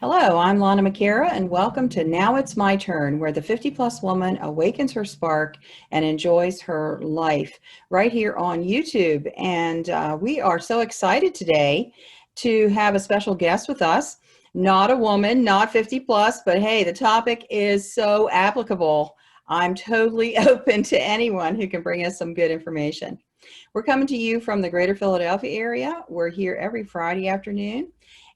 Hello, I'm Lana McAra, and welcome to Now It's My Turn, where the 50-plus woman awakens her spark and enjoys her life, right here on YouTube. And we are so excited today to have a special guest with us. Not a woman, not 50-plus, but hey, the topic is so applicable. I'm totally open to anyone who can bring us some good information. We're coming to you from the greater Philadelphia area. We're here every Friday afternoon.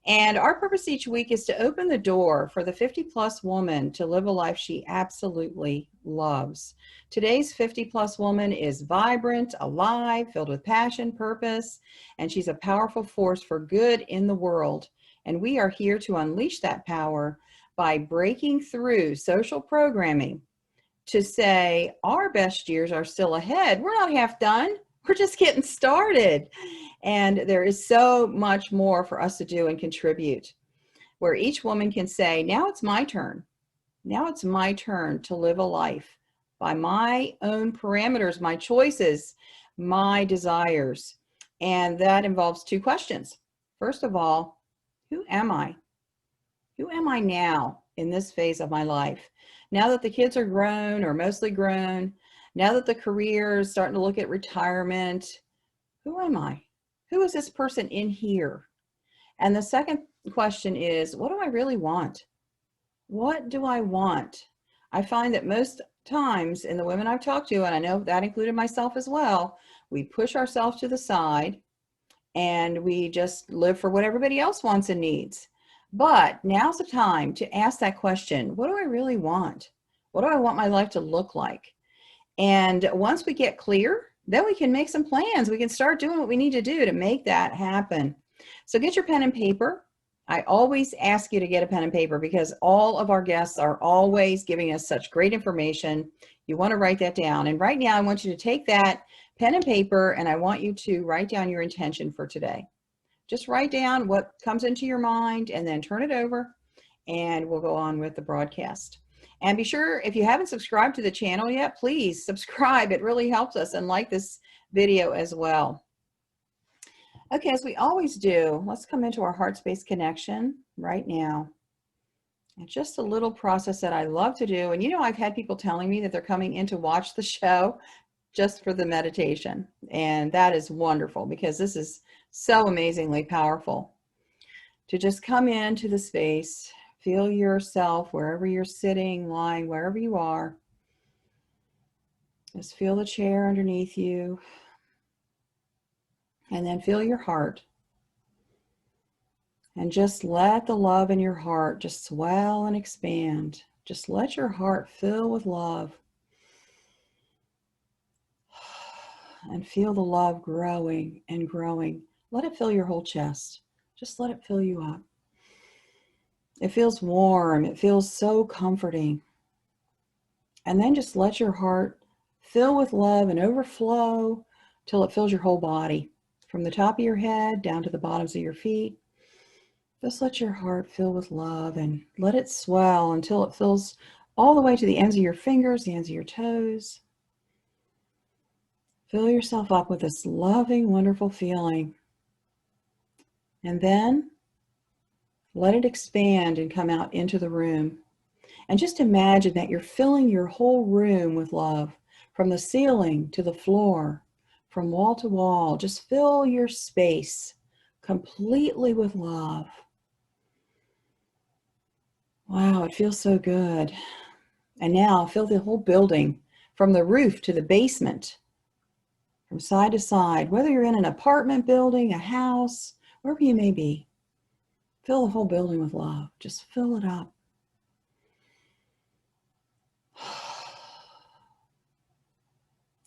And our purpose each week is to open the door for the 50-plus woman to live a life she absolutely loves. Today's 50-plus woman is vibrant, alive, filled with passion, purpose, and she's a powerful force for good in the world. And we are here to unleash that power by breaking through social programming to say our best years are still ahead. We're not half done. We're just getting started. And there is so much more for us to do and contribute, where each woman can say, now it's my turn. Now it's my turn to live a life by my own parameters, my choices, my desires. And that involves two questions. First of all, who am I? Who am I now in this phase of my life? Now that the kids are grown or mostly grown, now that the career is starting to look at retirement, who am I? Who is this person in here? And the second question is, what do I really want? What do I want? I find that most times in the women I've talked to, and I know that included myself as well, we push ourselves to the side and we just live for what everybody else wants and needs. But now's the time to ask that question, what do I really want? What do I want my life to look like? And once we get clear, then we can make some plans. We can start doing what we need to do to make that happen. So get your pen and paper. I always ask you to get a pen and paper because all of our guests are always giving us such great information. You want to write that down. And right now I want you to take that pen and paper and I want you to write down your intention for today. Just write down what comes into your mind and then turn it over and we'll go on with the broadcast. And be sure, if you haven't subscribed to the channel yet, please subscribe. It really helps us, and like this video as well. Okay, as we always do, let's come into our heart space connection right now. And just a little process that I love to do. And you know, I've had people telling me that they're coming in to watch the show just for the meditation. And that is wonderful because this is so amazingly powerful. To just come into the space, feel yourself wherever you're sitting, lying, wherever you are. Just feel the chair underneath you. And then feel your heart. And just let the love in your heart just swell and expand. Just let your heart fill with love. And feel the love growing and growing. Let it fill your whole chest. Just let it fill you up. It feels warm. It feels so comforting. And then just let your heart fill with love and overflow till it fills your whole body. From the top of your head down to the bottoms of your feet. Just let your heart fill with love and let it swell until it fills all the way to the ends of your fingers, the ends of your toes. Fill yourself up with this loving, wonderful feeling. And then let it expand and come out into the room. And just imagine that you're filling your whole room with love, from the ceiling to the floor, from wall to wall. Just fill your space completely with love. Wow, it feels so good. And now fill the whole building, from the roof to the basement, from side to side, whether you're in an apartment building, a house, wherever you may be. Fill the whole building with love. Just fill it up.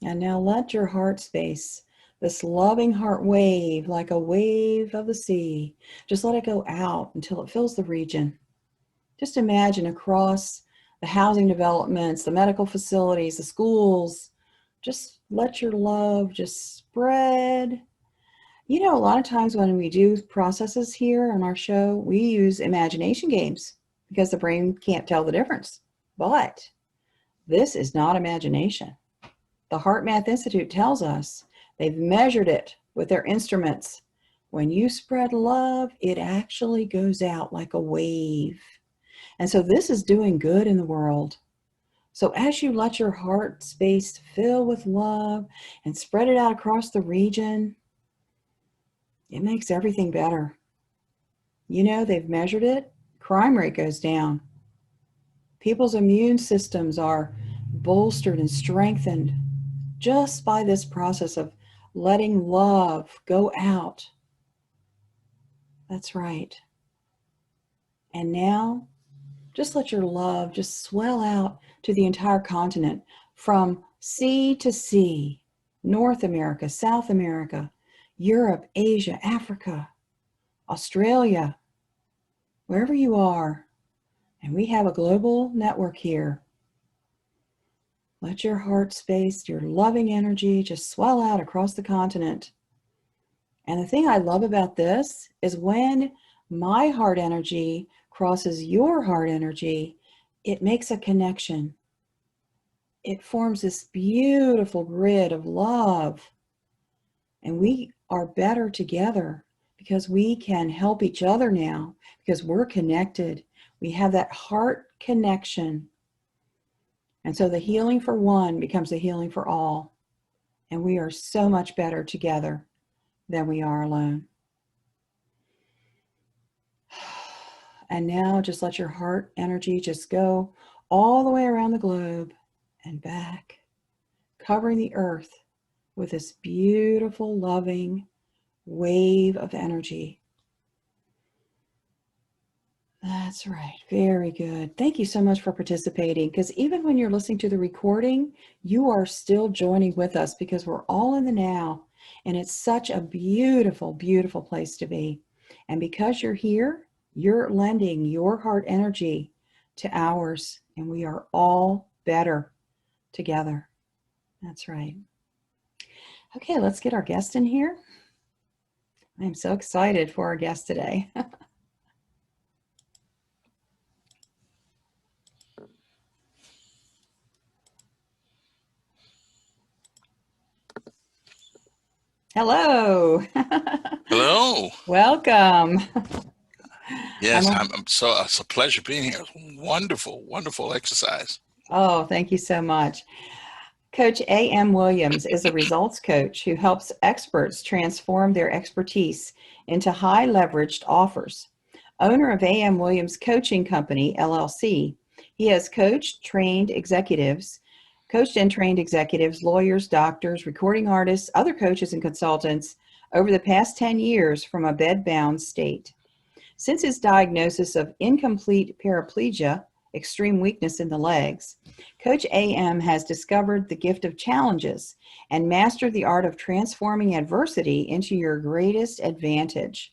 And now let your heart space, this loving heart wave, like a wave of the sea, just let it go out until it fills the region. Just imagine across the housing developments, the medical facilities, the schools, just let your love just spread. You know, a lot of times when we do processes here on our show, we use imagination games because the brain can't tell the difference. But this is not imagination. The Heart Math Institute tells us they've measured it with their instruments. When you spread love, it actually goes out like a wave. And so this is doing good in the world. So as you let your heart space fill with love and spread it out across the region, it makes everything better. You know, they've measured it. Crime rate goes down. People's immune systems are bolstered and strengthened just by this process of letting love go out. That's right. And now, just let your love just swell out to the entire continent, from sea to sea, North America, South America, Europe, Asia, Africa, Australia, wherever you are. And we have a global network here. Let your heart space, your loving energy just swell out across the continent. And the thing I love about this is when my heart energy crosses your heart energy, it makes a connection. It forms this beautiful grid of love. And we are better together because we can help each other now because we're connected. We have that heart connection. And so the healing for one becomes the healing for all. And we are so much better together than we are alone. And now just let your heart energy just go all the way around the globe and back, covering the earth with this beautiful, loving wave of energy. That's right. Very good. Thank you so much for participating, because even when you're listening to the recording, you are still joining with us because we're all in the now. And it's such a beautiful, beautiful place to be. And because you're here, you're lending your heart energy to ours, and we are all better together. That's right. Okay, let's get our guest in here. I'm so excited for our guest today. Hello. Hello. Welcome. Yes, I'm so it's a pleasure being here. Wonderful, wonderful exercise. Oh, thank you so much. Coach A.M. Williams is a results coach who helps experts transform their expertise into high leveraged offers. Owner of A.M. Williams Coaching Company, LLC, he has coached and trained executives, lawyers, doctors, recording artists, other coaches, and consultants over the past 10 years from a bed-bound state. Since his diagnosis of incomplete paraplegia, extreme weakness in the legs, Coach AM has discovered the gift of challenges and mastered the art of transforming adversity into your greatest advantage.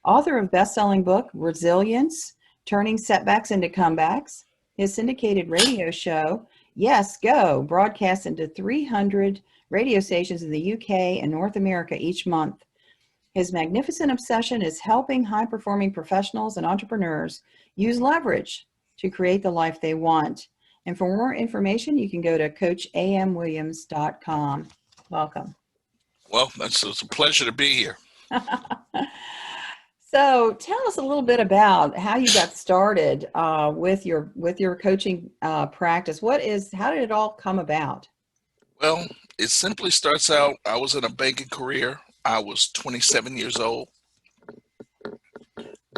Author of best-selling book, Resilience, Turning Setbacks into Comebacks, his syndicated radio show, Yes, Go, broadcasts into 300 radio stations in the UK and North America each month. His magnificent obsession is helping high-performing professionals and entrepreneurs use leverage to create the life they want. And for more information, you can go to coachamwilliams.com. Welcome. Well, it's a pleasure to be here. So tell us a little bit about how you got started with your coaching practice. How did it all come about? Well, it simply starts out, I was in a banking career. I was 27 years old,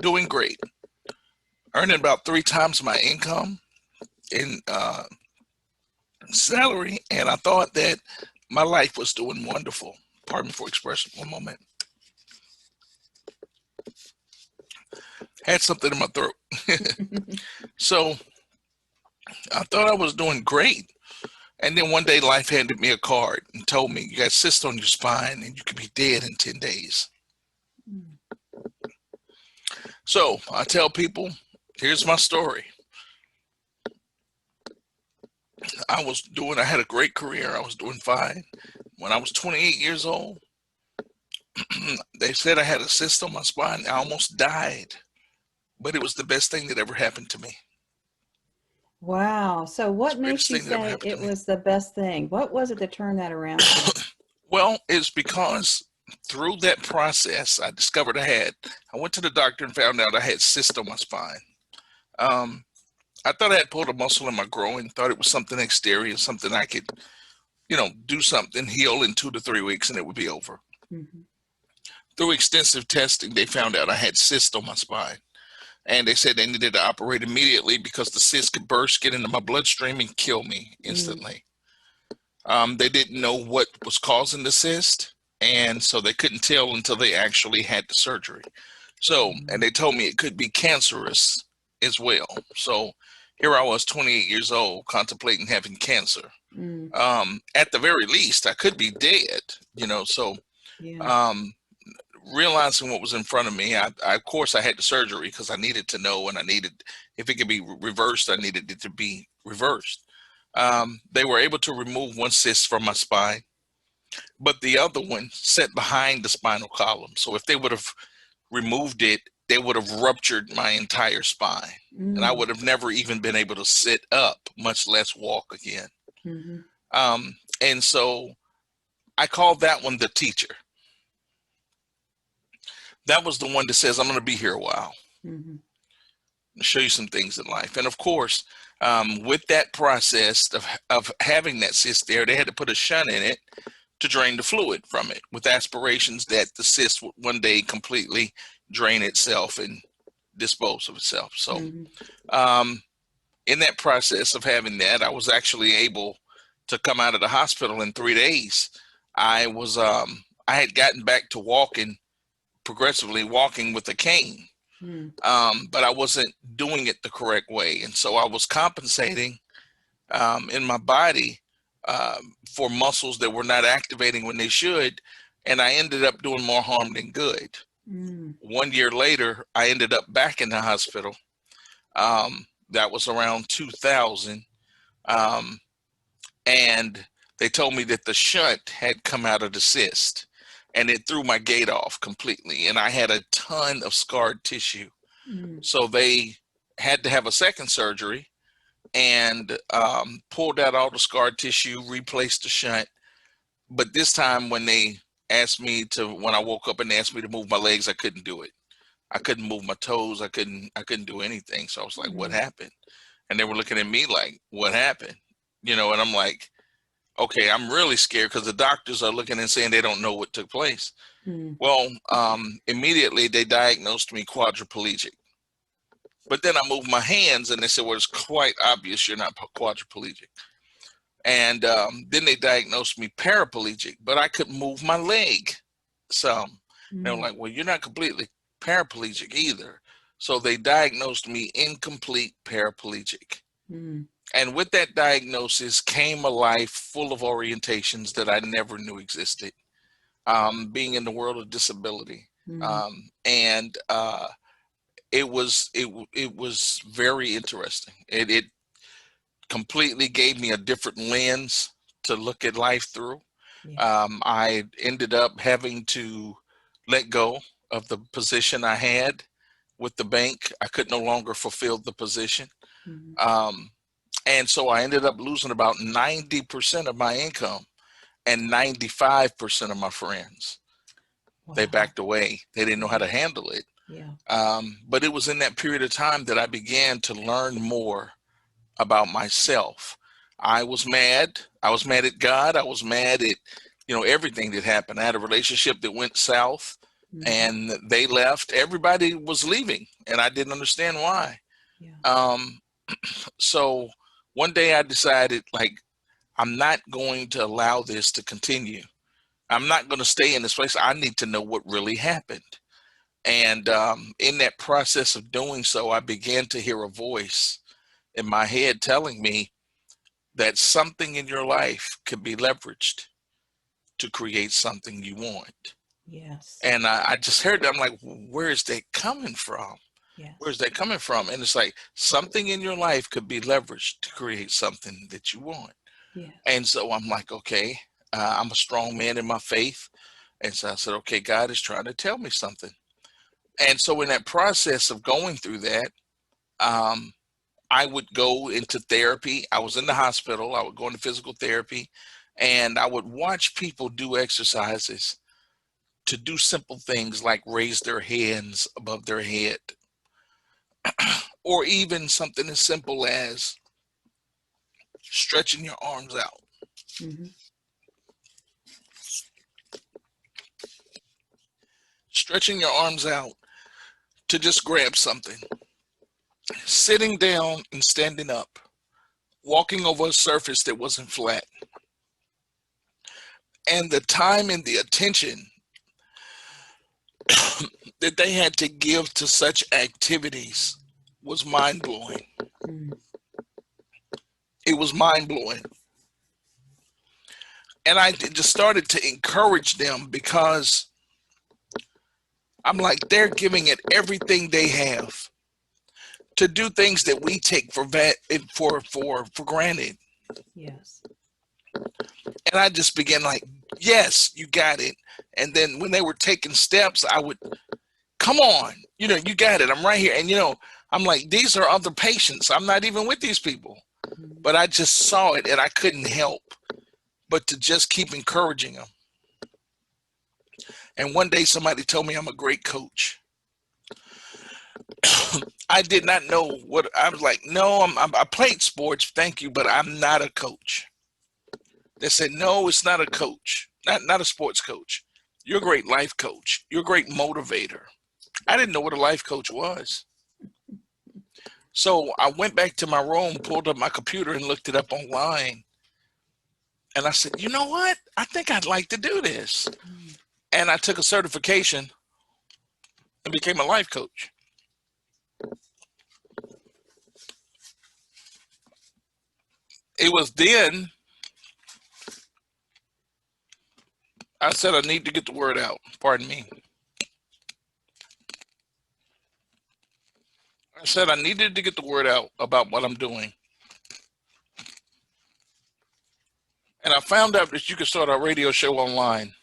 doing great, earning about 3 times my income in salary, and I thought that my life was doing wonderful. Pardon me for expression, one moment. Had something in my throat. So I thought I was doing great. And then one day life handed me a card and told me, you got cysts on your spine and you could be dead in 10 days. So I tell people, here's my story. I had a great career. I was doing fine. When I was 28 years old, they said I had a cyst on my spine. I almost died, but it was the best thing that ever happened to me. Wow. So what makes you say it was the best thing? What was it that turned that around for you? Well, it's because through that process, I discovered I went to the doctor and found out I had cyst on my spine. I thought I had pulled a muscle in my groin, thought it was something exterior, something I could, do something, heal in 2 to 3 weeks and it would be over. Mm-hmm. Through extensive testing, they found out I had cyst on my spine. And they said they needed to operate immediately because the cyst could burst, get into my bloodstream, and kill me instantly. They didn't know what was causing the cyst, and so they couldn't tell until they actually had the surgery. So, and they told me it could be cancerous as well. So here I was, 28 years old, contemplating having cancer. At the very least, I could be dead, so realizing what was in front of me, I of course I had the surgery because I needed to know, and if it could be reversed, I needed it to be reversed. They were able to remove one cyst from my spine, but the other one sat behind the spinal column. So if they would have removed it, they would have ruptured my entire spine, and I would have never even been able to sit up, much less walk again. And so I called that one the teacher. That was the one that says, I'm going to be here a while. Show you some things in life. And of course, with that process of having that cyst there, they had to put a shunt in it to drain the fluid from it, with aspirations that the cyst would one day completely drain itself and dispose of itself. So in that process of having that, I was actually able to come out of the hospital in 3 days. I had gotten back to progressively walking with a cane, but I wasn't doing it the correct way. And so I was compensating in my body for muscles that were not activating when they should. And I ended up doing more harm than good. 1 year later, I ended up back in the hospital. That was around 2000. And they told me that the shunt had come out of the cyst, and it threw my gait off completely. And I had a ton of scarred tissue. So they had to have a second surgery and pulled out all the scarred tissue, replaced the shunt. But this time when I woke up and they asked me to move my legs, I couldn't do it. I couldn't move my toes. I couldn't do anything. So I was like, what happened? And they were looking at me like, what happened? And I'm like, okay, I'm really scared because the doctors are looking and saying they don't know what took place. Well, immediately they diagnosed me quadriplegic. But then I moved my hands and they said, well, it's quite obvious you're not quadriplegic. And then they diagnosed me paraplegic, but I couldn't move my leg some. They were like, well, you're not completely paraplegic either. So they diagnosed me incomplete paraplegic. And with that diagnosis came a life full of orientations that I never knew existed, being in the world of disability. It was very interesting. It completely gave me a different lens to look at life through. I ended up having to let go of the position I had with the bank. I could no longer fulfill the position. And so I ended up losing about 90% of my income and 95% of my friends. They backed away. They didn't know how to handle it. But it was in that period of time that I began to learn more about myself. I was mad. I was mad at God. I was mad at, everything that happened. I had a relationship that went south and they left. Everybody was leaving and I didn't understand why. So one day I decided, I'm not going to allow this to continue. I'm not going to stay in this place. I need to know what really happened. And in that process of doing so, I began to hear a voice in my head telling me that something in your life could be leveraged to create something you want. And I just heard that. I'm like, where is that coming from? Where's that coming from? And it's like, something in your life could be leveraged to create something that you want. And so I'm like, okay, I'm a strong man in my faith. And so I said, okay, God is trying to tell me something. And so in that process of going through that, I would go into therapy. I was in the hospital. I would go into physical therapy and I would watch people do exercises to do simple things like raise their hands above their head, or even something as simple as stretching your arms out. Mm-hmm. Stretching your arms out to just grab something, sitting down and standing up, walking over a surface that wasn't flat. And the time and the attention that they had to give to such activities was mind-blowing. Mm. It was mind-blowing. And I just started to encourage them because I'm like, they're giving it everything they have to do things that we take for granted. Yes. And I just began like, yes, you got it. And then when they were taking steps, I would, come on, you got it. I'm right here. And, I'm like, these are other patients. I'm not even with these people. Mm-hmm. But I just saw it and I couldn't help but to just keep encouraging them. And one day somebody told me I'm a great coach. I did not know what I was like. No, I played sports, thank you, but I'm not a coach. They said, no, it's not a coach, not a sports coach. You're a great life coach. You're a great motivator. I didn't know what a life coach was. So I went back to my room, pulled up my computer and looked it up online. And I said, you know what? I think I'd like to do this. And I took a certification and became a life coach. It was then I said I need to get the word out. Pardon me. I said I needed to get the word out about what I'm doing. And I found out that you could start a radio show online.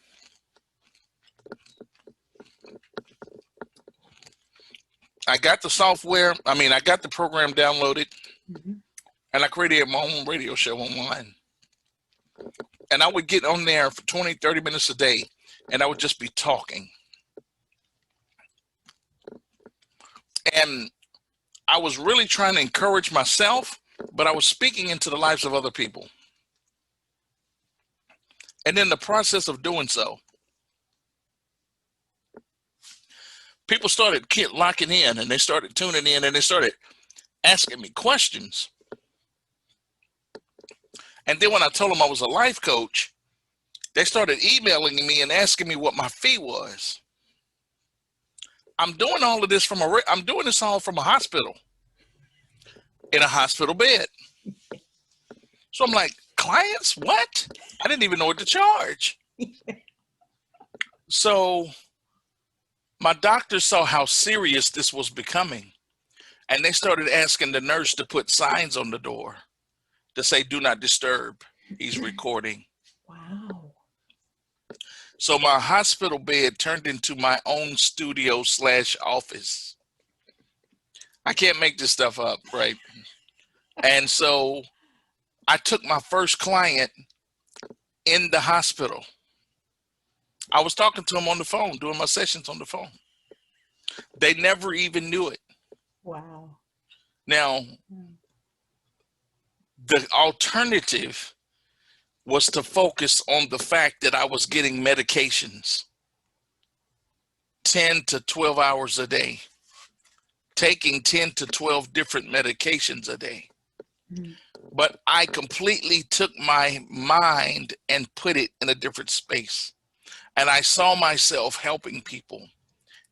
I got the software. I got the program downloaded. Mm-hmm. And I created my own radio show online. And I would get on there for 20, 30 minutes a day. And I would just be talking. And I was really trying to encourage myself, but I was speaking into the lives of other people. And in the process of doing so, people started locking in and they started tuning in and they started asking me questions. And then when I told them I was a life coach, they started emailing me and asking me what my fee was. I'm doing all of this I'm doing this all from a hospital, in a hospital bed. So I'm like, clients, what? I didn't even know what to charge. So my doctor saw how serious this was becoming, and they started asking the nurse to put signs on the door to say, do not disturb. He's recording. Wow. So my hospital bed turned into my own studio / office. I can't make this stuff up, right? And so I took my first client in the hospital. I was talking to him on the phone, doing my sessions on the phone. They never even knew it. Wow. Now, the alternative was to focus on the fact that I was getting medications 10 to 12 hours a day, taking 10 to 12 different medications a day. Mm-hmm. But I completely took my mind and put it in a different space. And I saw myself helping people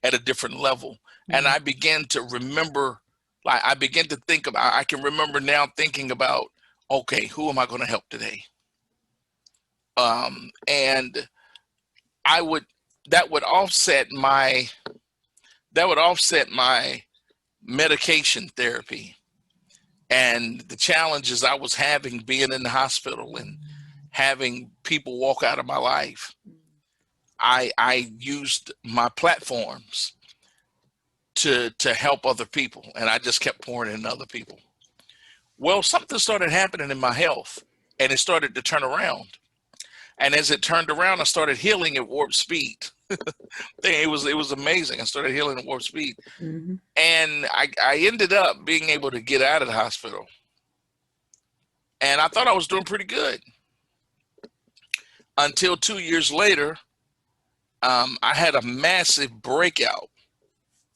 at a different level. Mm-hmm. And I began to remember, I began to think about, I can remember now thinking about, okay, who am I going to help today? And that would offset my medication therapy and the challenges I was having being in the hospital and having people walk out of my life. I used my platforms to help other people, and I just kept pouring into other people. Well, something started happening in my health, and it started to turn around. And as it turned around, I started healing at warp speed. It was amazing. I started healing at warp speed. Mm-hmm. And I ended up being able to get out of the hospital. And I thought I was doing pretty good until 2 years later. I had a massive breakout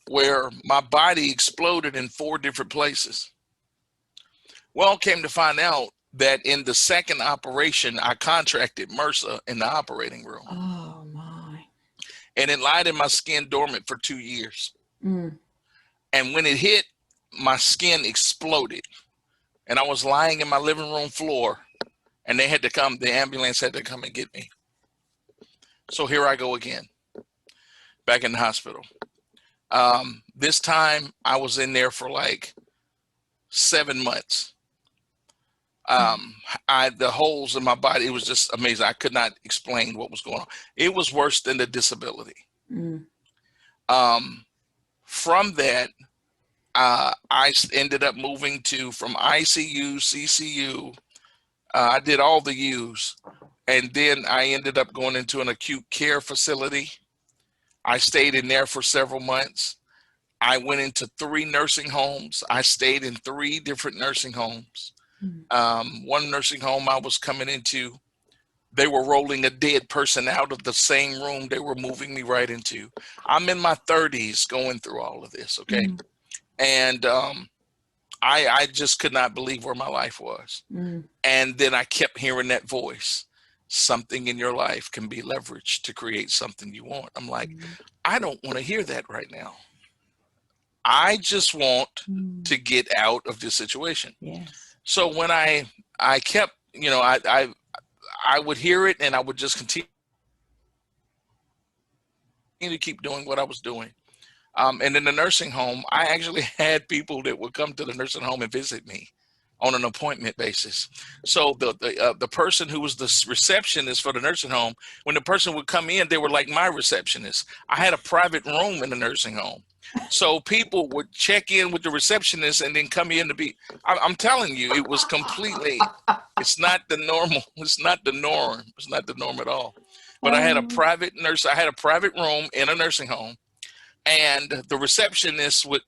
where my body exploded in 4 different places. Well, came to find out that in the second operation, I contracted MRSA in the operating room. Oh my. And it lied in my skin dormant for 2 years. Mm. And when it hit, my skin exploded. And I was lying in my living room floor, and they had to come, the ambulance had to come and get me. So here I go again, back in the hospital. This time I was in there for like 7 months. The holes in my body, it was just amazing. I could not explain what was going on. It was worse than the disability. Mm. From that, I ended up moving from ICU, CCU. I did all the U's. And then I ended up going into an acute care facility. I stayed in there for several months. I went into 3 nursing homes. I stayed in 3 different nursing homes. One nursing home I was coming into, they were rolling a dead person out of the same room they were moving me right into. I'm in my 30s going through all of this, okay? And I just could not believe where my life was. And then I kept hearing that voice. Something in your life can be leveraged to create something you want. I'm like, I don't want to hear that right now. I just want to get out of this situation. Yes. So when I kept, I would hear it, and I would just continue to keep doing what I was doing. And in the nursing home, I actually had people that would come to the nursing home and visit me on an appointment basis. So the person who was the receptionist for the nursing home, when the person would come in, they were like my receptionist. I had a private room in the nursing home. So people would check in with the receptionist and then come in to be, I'm telling you, it was completely, it's not the normal. It's not the norm. It's not the norm at all. But I had a private room in a nursing home, and the receptionist would,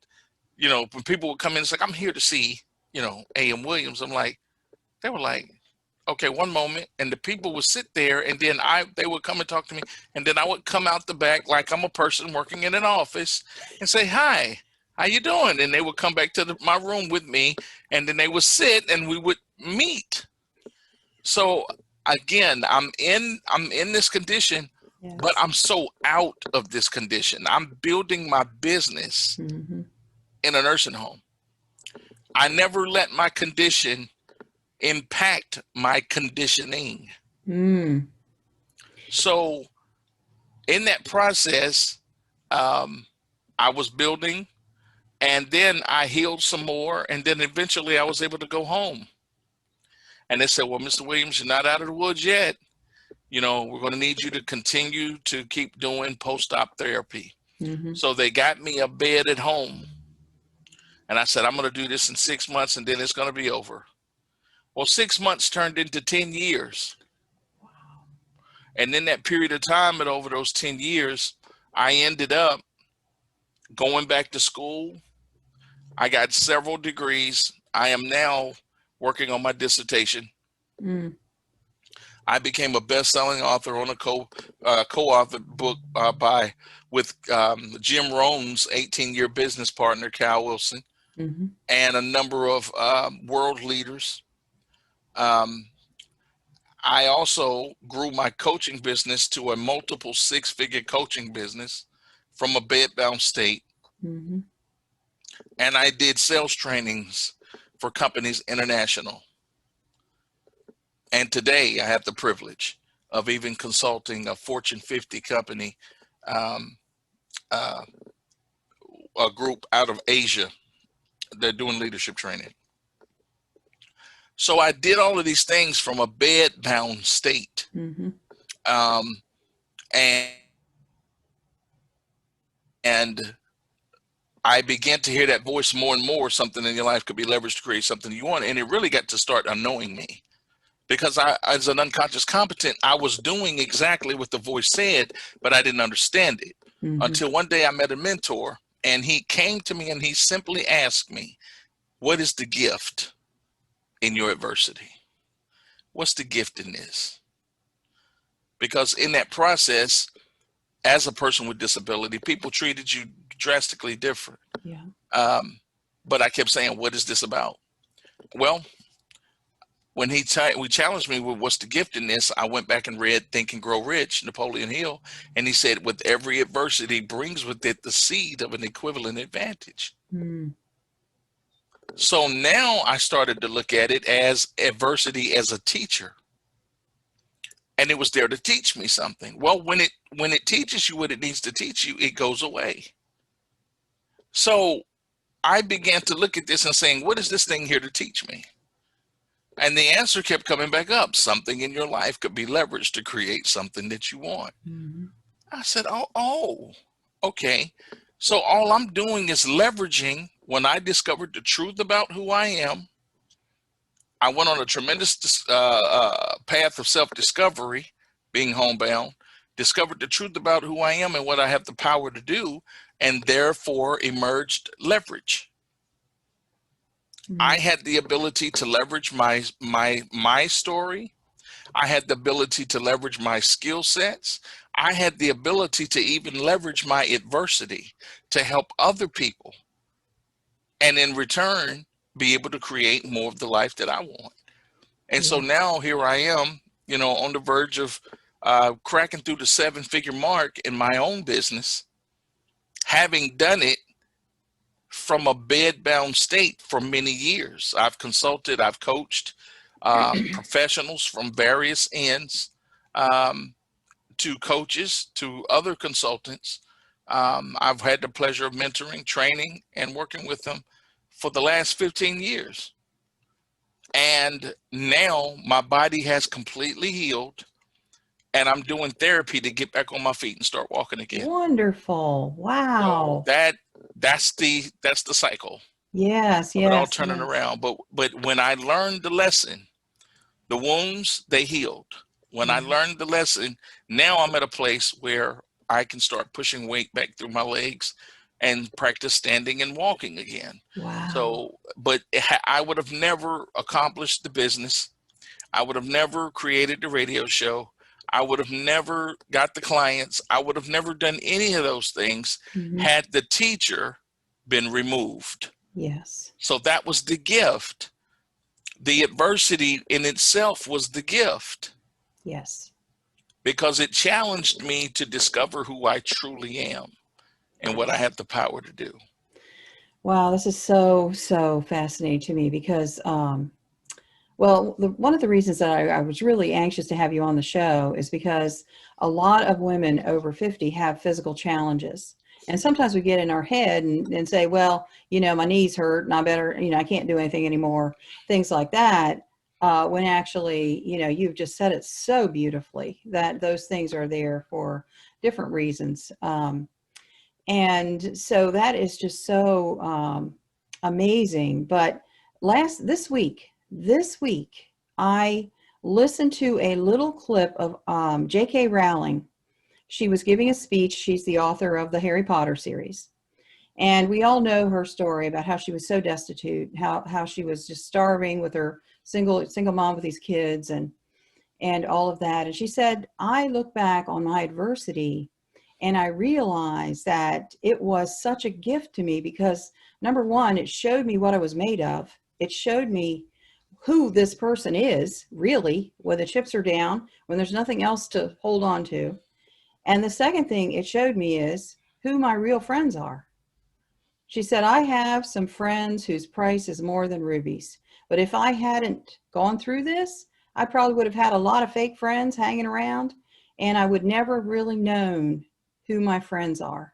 when people would come in, it's like, I'm here to see, A.M. Williams. They were like, okay, one moment. And the people would sit there, and then they would come and talk to me. And then I would come out the back like I'm a person working in an office and say, hi, how you doing? And they would come back to my room with me, and then they would sit and we would meet. So again, I'm in this condition, yes, but I'm so out of this condition. I'm building my business in a nursing home. I never let my condition impact my conditioning. So in that process, I was building, and then I healed some more, and then eventually I was able to go home. And they said, well, Mr. Williams, you're not out of the woods yet. We're going to need you to continue to keep doing post-op therapy. So they got me a bed at home. And I said, I'm going to do this in 6 months, and then it's going to be over. Well, 6 months turned into 10 years. Wow. And in that period of time, and over those 10 years, I ended up going back to school. I got several degrees. I am now working on my dissertation. I became a best-selling author on a co-authored book with Jim Rohn's 18-year business partner, Cal Wilson, and a number of world leaders. I also grew my coaching business to a multiple 6-figure coaching business from a bed-bound state. And I did sales trainings for companies international. And today I have the privilege of even consulting a Fortune 50 company, a group out of Asia. They're doing leadership training. So I did all of these things from a bed-bound state. And I began to hear that voice more and more, something in your life could be leveraged to create something you want. And it really got to start annoying me. because I, as an unconscious competent, I was doing exactly what the voice said, but I didn't understand it until one day I met a mentor, and he came to me and he simply asked me, what is the gift in your adversity? What's the gift in this? Because in that process, as a person with disability, people treated you drastically different. Yeah. But I kept saying, what is this about? Well, when we challenged me with what's the gift in this, I went back and read Think and Grow Rich, Napoleon Hill, and he said, with every adversity brings with it the seed of an equivalent advantage. So now I started to look at it as adversity as a teacher. And it was there to teach me something. Well, when it teaches you what it needs to teach you, it goes away. So I began to look at this and saying, what is this thing here to teach me? And the answer kept coming back up. Something in your life could be leveraged to create something that you want. I said, oh, okay. So all I'm doing is leveraging. When I discovered the truth about who I am, I went on a tremendous path of self-discovery, being homebound, discovered the truth about who I am and what I have the power to do, and therefore emerged leverage. I had the ability to leverage my story. I had the ability to leverage my skill sets. I had the ability to even leverage my adversity to help other people, and in return, be able to create more of the life that I want. And so now here I am, on the verge of cracking through the 7-figure mark in my own business, having done it from a bed-bound state for many years. I've consulted, I've coached professionals from various ends, to coaches, to other consultants. I've had the pleasure of mentoring, training, and working with them for the last 15 years. And now my body has completely healed, and I'm doing therapy to get back on my feet and start walking again. Wonderful. Wow. So that's the cycle. Yes, Of it all yes, turning yes. around. But when I learned the lesson, the wounds, they healed. When I learned the lesson, now I'm at a place where I can start pushing weight back through my legs and practice standing and walking again. Wow. So, but I would have never accomplished the business. I would have never created the radio show. I would have never got the clients. I would have never done any of those things had the teacher been removed. Yes. So that was the gift. The adversity in itself was the gift. Yes. Because it challenged me to discover who I truly am and what I have the power to do. Wow, this is so fascinating to me because, well, one of the reasons that I was really anxious to have you on the show is because a lot of women over 50 have physical challenges. And sometimes we get in our head and say, well, my knees hurt and I better, I can't do anything anymore, things like that. When actually, you've just said it so beautifully that those things are there for different reasons. And so that is just so amazing. But this week, I listened to a little clip of J.K. Rowling. She was giving a speech. She's the author of the Harry Potter series. And we all know her story about how she was so destitute, how she was just starving with her single mom with these kids and all of that. And she said, I look back on my adversity and I realized that it was such a gift to me because, number one, it showed me what I was made of. It showed me who this person is, really, when the chips are down, when there's nothing else to hold on to. And the second thing it showed me is who my real friends are. She said, I have some friends whose price is more than rubies. But if I hadn't gone through this, I probably would have had a lot of fake friends hanging around, and I would never have really known who my friends are.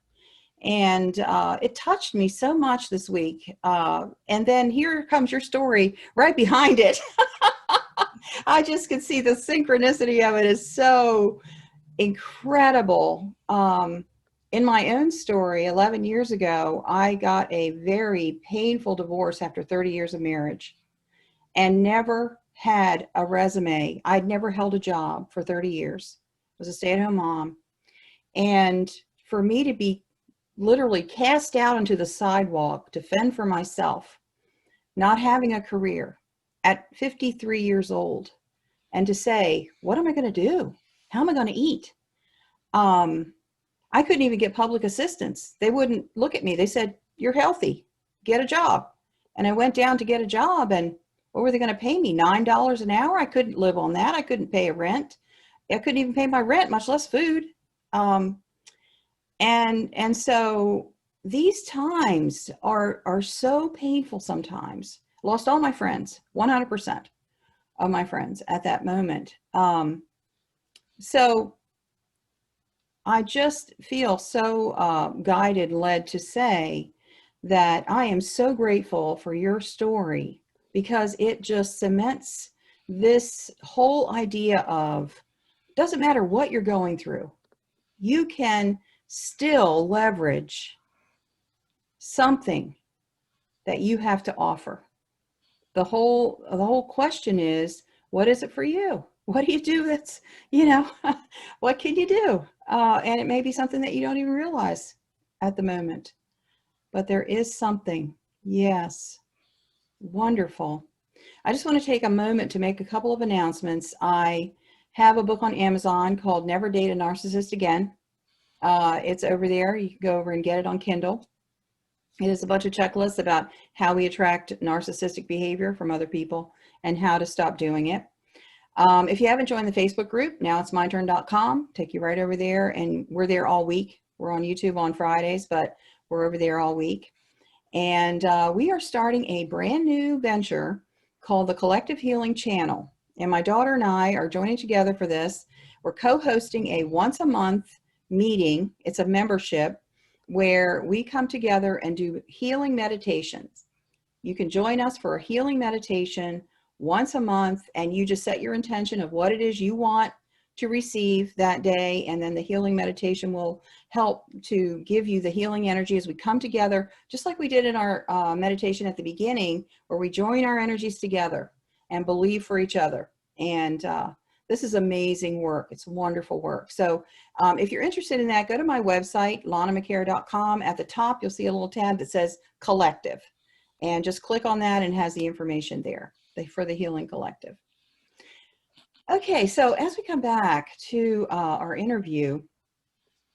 And it touched me so much this week. And then here comes your story right behind it. I just could see the synchronicity of it is so incredible. In my own story, 11 years ago, I got a very painful divorce after 30 years of marriage and never had a resume. I'd never held a job for 30 years. I was a stay-at-home mom. And for me to be literally cast out onto the sidewalk to fend for myself, not having a career at 53 years old, and to say, what am I going to do? How am I going to eat? I couldn't even get public assistance. They wouldn't look at me. They said, you're healthy, get a job. And I went down to get a job, and what were they going to pay me? $9 an hour? I couldn't live on that. I couldn't pay a rent. I couldn't even pay my rent, much less food. And so these times are so painful sometimes. Lost all my friends, 100% of my friends at that moment. So I just feel so guided, led to say that I am so grateful for your story, because it just cements this whole idea of, doesn't matter what you're going through, you can still leverage something that you have to offer. The whole question is, what is it for you? What do you do that's, what can you do? And it may be something that you don't even realize at the moment, but there is something. Yes. Wonderful. I just want to take a moment to make a couple of announcements. I have a book on Amazon called Never Date a Narcissist Again. It's over there. You can go over and get it on Kindle. It is a bunch of checklists about how we attract narcissistic behavior from other people and how to stop doing it. If you haven't joined the Facebook group, nowitsmyturn.com, take you right over there, and we're there all week. We're on YouTube on Fridays, but we're over there all week. And we are starting a brand new venture called the Collective Healing Channel. And my daughter and I are joining together for this. We're co-hosting a once a month meeting. It's a membership where we come together and do healing meditations. You can join us for a healing meditation once a month, and you just set your intention of what it is you want to receive that day, and then the healing meditation will help to give you the healing energy as we come together, just like we did in our meditation at the beginning, where we join our energies together and believe for each other. And this is amazing work. It's wonderful work. So if you're interested in that, go to my website, lanamcara.com. At the top, you'll see a little tab that says Collective, and just click on that, and it has the information there for the Healing Collective. Okay, so as we come back to our interview,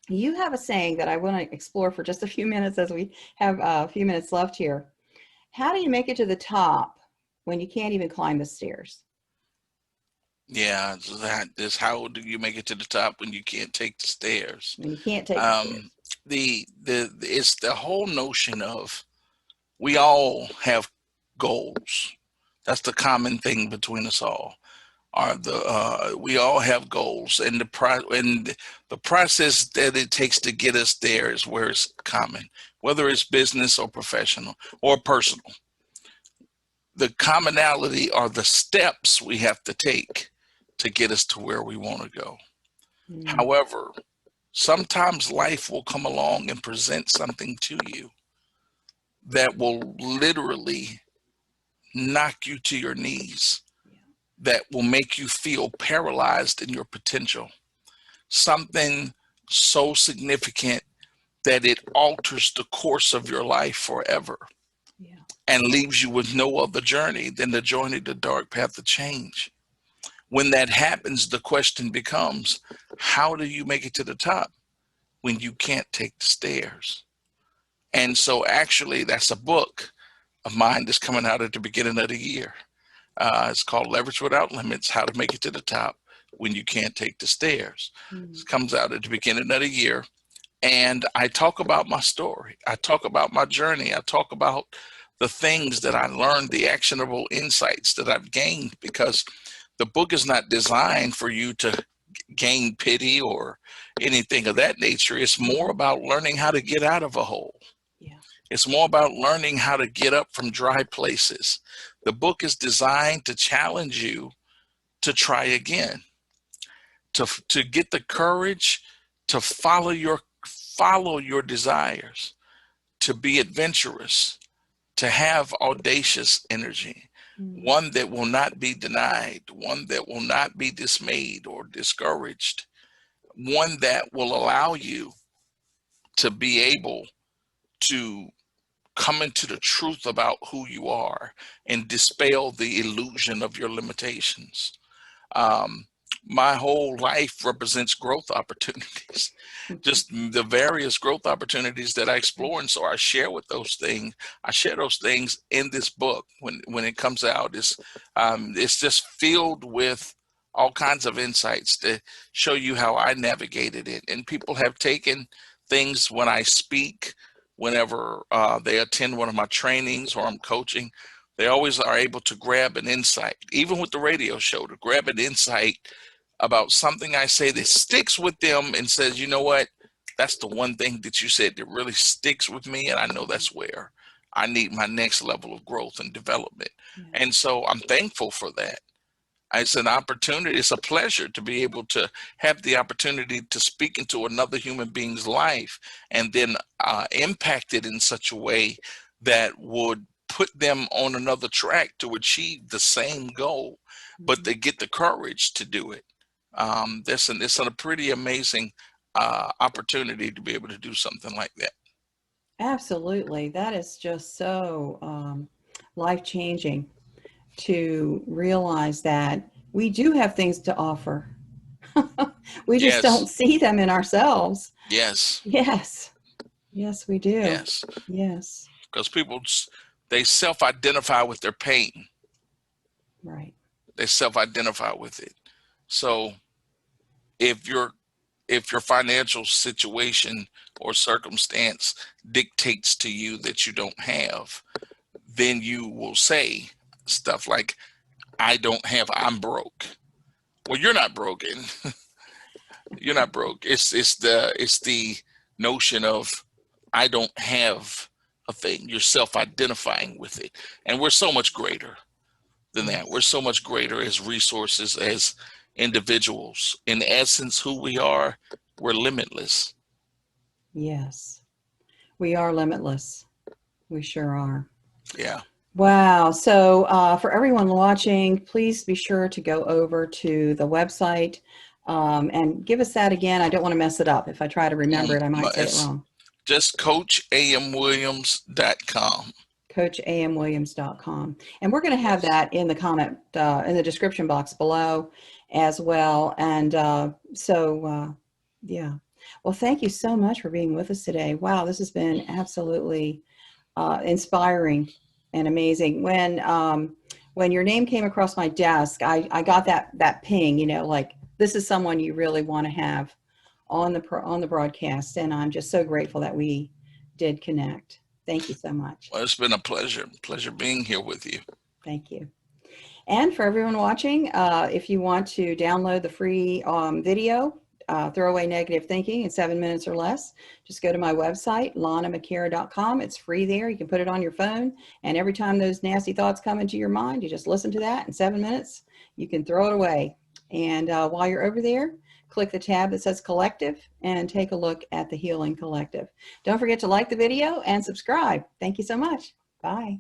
you have a saying that I want to explore for just a few minutes, as we have a few minutes left here. How do you make it to the top when you can't even climb the stairs? Yeah, that is, how do you make it to the top when you can't take the stairs? When you can't take the stairs. It's the whole notion of, we all have goals. That's the common thing between us all. We all have goals, and the process that it takes to get us there is where it's common, whether it's business or professional or personal. The commonality are the steps we have to take to get us to where we want to go. However, sometimes life will come along and present something to you that will literally knock you to your knees, that will make you feel paralyzed in your potential. Something so significant that it alters the course of your life forever, and leaves you with no other journey than the journey, the dark path of change. When that happens, the question becomes, how do you make it to the top when you can't take the stairs? And so actually, that's a book of mine that's coming out at the beginning of the year. It's called Leverage Without Limits, How to Make It to the Top When You Can't Take the Stairs. It comes out at the beginning of the year. And I talk about my story. I talk about my journey. I talk about the things that I learned, the actionable insights that I've gained, because the book is not designed for you to gain pity or anything of that nature. It's more about learning how to get out of a hole. It's more about learning how to get up from dry places. The book is designed to challenge you to try again, to get the courage to follow your desires, to be adventurous, to have audacious energy, one that will not be denied, one that will not be dismayed or discouraged, one that will allow you to be able to come into the truth about who you are and dispel the illusion of your limitations. My whole life represents growth opportunities, just the various growth opportunities that I explore. And so I share those things in this book. When it comes out, it's just filled with all kinds of insights to show you how I navigated it. And people have taken things when I speak, whenever they attend one of my trainings or I'm coaching, they always are able to grab an insight, even with the radio show, to grab an insight about something I say that sticks with them and says, you know what, that's the one thing that you said that really sticks with me. And I know that's where I need my next level of growth and development. Yeah. And so I'm thankful for that. It's an opportunity. It's a pleasure to be able to have the opportunity to speak into another human being's life and then impact it in such a way that would put them on another track to achieve the same goal, but they get the courage to do it. It's a pretty amazing opportunity to be able to do something like that. Absolutely. That is just so life-changing to realize that we do have things to offer. We just don't Yes. see them in ourselves. Yes. Yes. Yes, we do. Yes. Yes. Because people, they self-identify with their pain. Right. They self-identify with it. So if your financial situation or circumstance dictates to you that you don't have, then you will say stuff like, I don't have, I'm broke. Well, you're not broken. You're not broke. It's the notion of I don't have a thing. You're self-identifying with it. And we're so much greater than that. We're so much greater as resources, as individuals. In essence, who we are, we're limitless. Yes. We are limitless. We sure are. Yeah. Wow. So for everyone watching, please be sure to go over to the website and give us that again. I don't want to mess it up. If I try to remember it, I might say it wrong. Just CoachAMWilliams.com. CoachAMWilliams.com. And we're going to have that in the comment, in the description box below as well. And yeah. Well, thank you so much for being with us today. Wow, this has been absolutely inspiring and amazing. When your name came across my desk, I got that ping, you know, like this is someone you really want to have on the broadcast. And I'm just so grateful that we did connect. Thank you so much. Well, it's been a pleasure being here with you. Thank you. And for everyone watching, if you want to download the free video, Throw Away Negative Thinking in 7 minutes or less, just go to my website, lanamcara.com. It's free there. You can put it on your phone. And every time those nasty thoughts come into your mind, you just listen to that in 7 minutes. You can throw it away. And while you're over there, click the tab that says Collective and take a look at the Healing Collective. Don't forget to like the video and subscribe. Thank you so much. Bye.